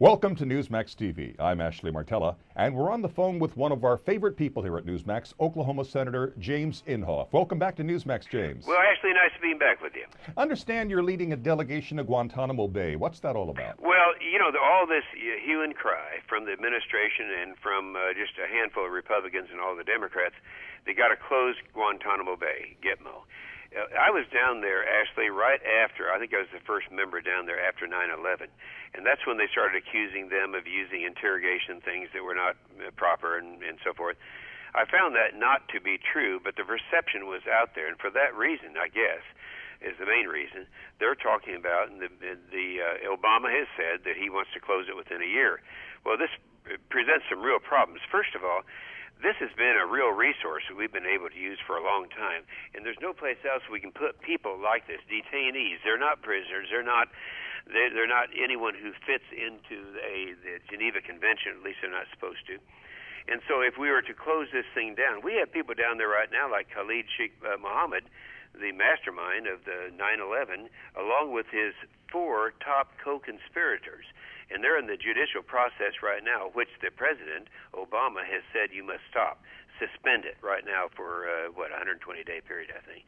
Welcome to Newsmax TV. I'm Ashley Martella, and we're on the phone with one of our favorite people here at Newsmax, Oklahoma Senator James Inhofe. Welcome back to Newsmax, James. Well, Ashley, nice to be back with you. Understand you're leading a delegation to Guantanamo Bay. What's that all about? Well, you know, all this hue and cry from the administration and from just a handful of Republicans and all the Democrats, they got to close Guantanamo Bay, Gitmo. I was down there, Ashley, right after, I think I was the first member down there after 9/11. And that's when they started accusing them of using interrogation things that were not proper and so forth. I found that not to be true, but the perception was out there. And for that reason, I guess, is the main reason, they're talking about, and Obama has said that he wants to close it within a year. Well, this presents some real problems. First of all, this has been a real resource that we've been able to use for a long time, and there's no place else we can put people like this, detainees. They're not prisoners. They're not anyone who fits into the Geneva Convention. At least they're not supposed to. And so if we were to close this thing down, we have people down there right now like Khalid Sheikh Mohammed, the mastermind of the 9/11, along with his 4 top co-conspirators. And they're in the judicial process right now, which the President, Obama, has said you must stop, suspend it right now for, 120-day period, I think.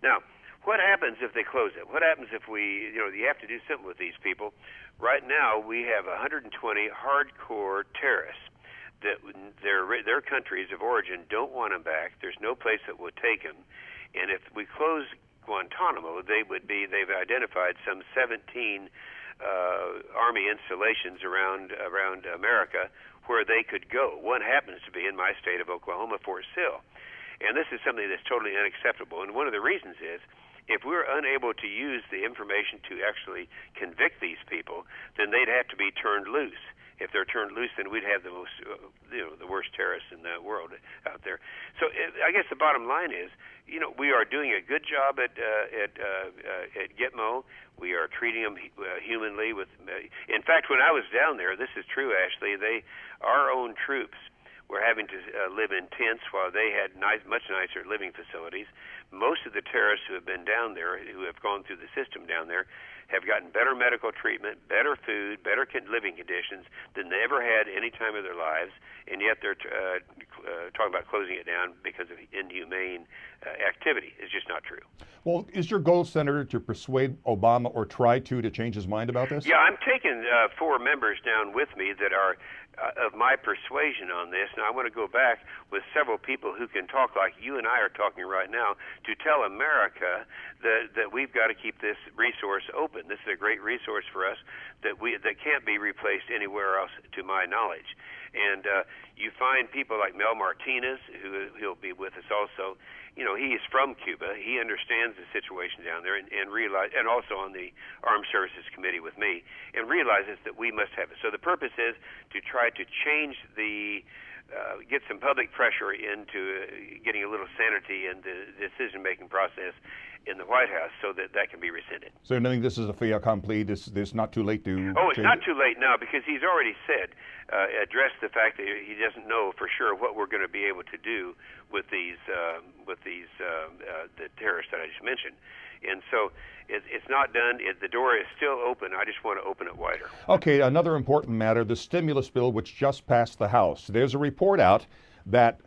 Now, what happens if they close it? What happens if you have to do something with these people? Right now, we have 120 hardcore terrorists that their countries of origin don't want them back. There's no place that would take them. And if we close Guantanamo, they've identified some 17 Army installations around America where they could go. One happens to be in my state of Oklahoma, Fort Sill. And this is something that's totally unacceptable. And one of the reasons is, if we're unable to use the information to actually convict these people, then they'd have to be turned loose. If they're turned loose, then we'd have the most, the worst terrorists in the world out there. So I guess the bottom line is, we are doing a good job at Gitmo. We are treating them humanly. In fact, when I was down there, this is true, Ashley. Our own troops were having to live in tents while they had much nicer living facilities. Most of the terrorists who have been down there, who have gone through the system down there, have gotten better medical treatment, better food, better living conditions than they ever had any time of their lives, and yet they're talking about closing it down because of inhumane activity. It's just not true. Well, is your goal, Senator, to persuade Obama or try to change his mind about this? Yeah, I'm taking 4 members down with me that are of my persuasion on this. Now, I want to go back with several people who can talk like you and I are talking right now to tell America that we've got to keep this resource open. This is a great resource for us that can't be replaced anywhere else, to my knowledge. And you find people like Mel Martinez, he'll be with us also. He is from Cuba. He understands the situation down there and also on the Armed Services Committee with me, and realizes that we must have it. So the purpose is to try to change get some public pressure into getting a little sanity in the decision-making process in the White House so that can be rescinded. So you think this is a fait accompli? This not too late to it's not too late now, because he's already said, addressed the fact that he doesn't know for sure what we're going to be able to do with the terrorists that I just mentioned. And so it's not done. The door is still open. I just want to open it wider. Okay, another important matter, the stimulus bill which just passed the House. There's a report out that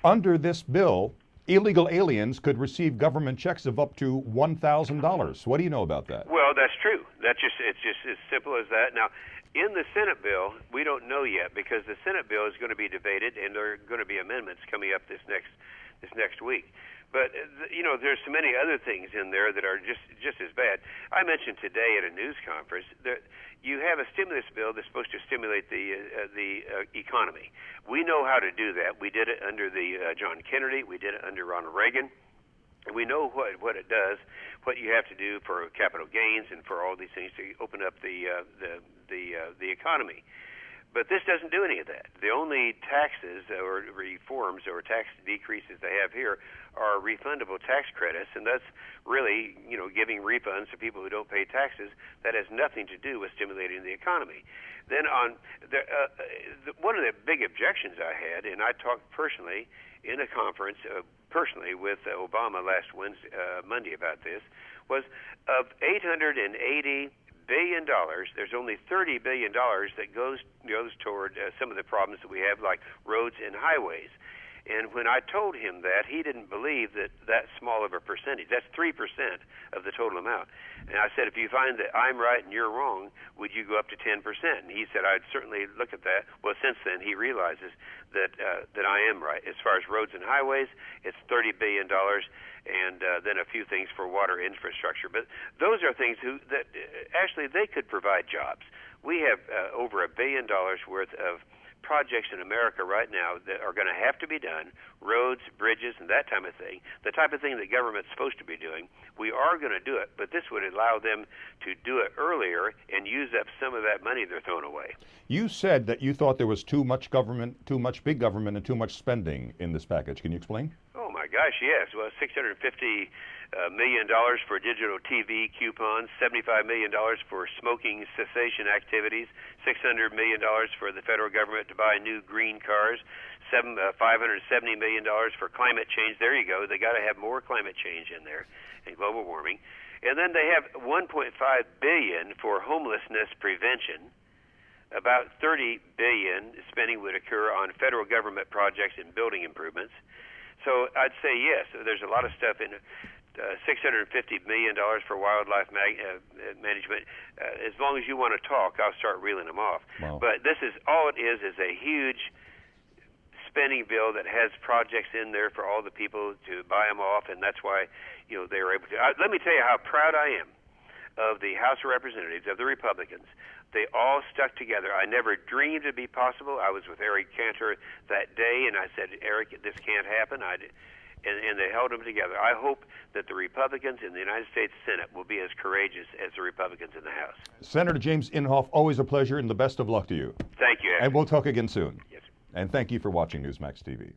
under this bill, illegal aliens could receive government checks of up to $1,000. What do you know about that? Well, that's true. It's just as simple as that. Now, in the Senate bill, we don't know yet, because the Senate bill is going to be debated, and there are going to be amendments coming up this next week. But there's so many other things in there that are just as bad. I mentioned today at a news conference that you have a stimulus bill that's supposed to stimulate the economy. We know how to do that. We did it under the John Kennedy. We did it under Ronald Reagan. And we know what it does, what you have to do for capital gains and for all these things to open up the economy. But this doesn't do any of that. The only taxes or reforms or tax decreases they have here are refundable tax credits, and that's really, giving refunds to people who don't pay taxes. That has nothing to do with stimulating the economy. Then one of the big objections I had, and I talked personally in a conference with Obama last Monday about this, was of $880 billion, there's only $30 billion that goes toward some of the problems that we have, like roads and highways. And when I told him that, he didn't believe that small of a percentage. That's 3% of the total amount. And I said, if you find that I'm right and you're wrong, would you go up to 10%? And he said, I'd certainly look at that. Well, since then, he realizes that I am right. As far as roads and highways, it's $30 billion, and then a few things for water infrastructure. But those are things that actually they could provide jobs. We have over $1 billion worth of projects in America right now that are going to have to be done, roads, bridges, and that type of thing, the type of thing that government's supposed to be doing. We are going to do it, but this would allow them to do it earlier and use up some of that money they're throwing away. You said that you thought there was too much government, too much big government, and too much spending in this package. Can you explain? Oh my gosh, yes. Well, $650 million for digital TV coupons, $75 million for smoking cessation activities, $600 million for the federal government to buy new green cars, $570 million for climate change. There you go. They got to have more climate change in there and global warming. And then they have $1.5 billion for homelessness prevention. About $30 billion spending would occur on federal government projects and building improvements. So I'd say yes. There's a lot of stuff in it. $650 million for wildlife management. As long as you want to talk, I'll start reeling them off. Wow. But this is all it is a huge spending bill that has projects in there for all the people to buy them off, and that's why they were able to. Let me tell you how proud I am of the House of Representatives, of the Republicans. They all stuck together. I never dreamed it'd be possible. I was with Eric Cantor that day, and I said, Eric, this can't happen. And they held them together. I hope that the Republicans in the United States Senate will be as courageous as the Republicans in the House. Senator James Inhofe, always a pleasure and the best of luck to you. Thank you, Eric. And we'll talk again soon. Yes, sir. And thank you for watching Newsmax TV.